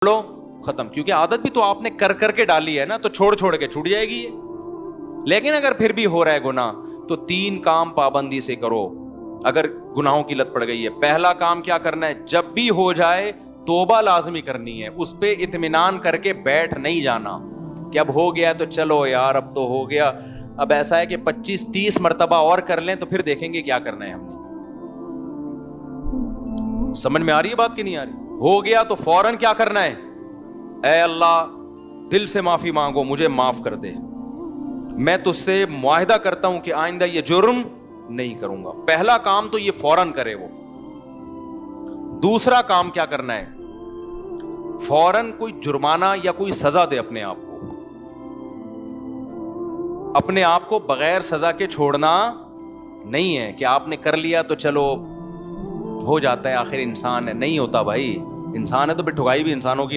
لو ختم. کیونکہ عادت بھی تو آپ نے کر کر کے ڈالی ہے نا, تو چھوڑ چھوڑ کے چھوٹ جائے گی یہ. لیکن اگر پھر بھی ہو رہا ہے گناہ تو 3 کام پابندی سے کرو اگر گناہوں کی لت پڑ گئی ہے. پہلا کام کیا کرنا ہے, جب بھی ہو جائے توبہ لازمی کرنی ہے, اس پہ اطمینان کر کے بیٹھ نہیں جانا کہ اب ہو گیا تو چلو یار اب تو ہو گیا, اب ایسا ہے کہ 25-30 مرتبہ اور کر لیں تو پھر دیکھیں گے کیا کرنا ہے ہم نے. سمجھ میں آ رہی ہے بات کہ نہیں آ رہی؟ ہو گیا تو فوراً کیا کرنا ہے, اے اللہ دل سے معافی مانگو, مجھے معاف کر دے, میں تجھ سے معاہدہ کرتا ہوں کہ آئندہ یہ جرم نہیں کروں گا. پہلا کام تو یہ فوراً کرے وہ. دوسرا کام کیا کرنا ہے, فوراً کوئی جرمانہ یا کوئی سزا دے اپنے آپ کو. اپنے آپ کو بغیر سزا کے چھوڑنا نہیں ہے کہ آپ نے کر لیا تو چلو ہو جاتا ہے, آخر انسان ہے. نہیں ہوتا بھائی, انسان ہے تو پھر ٹھکائی بھی انسانوں کی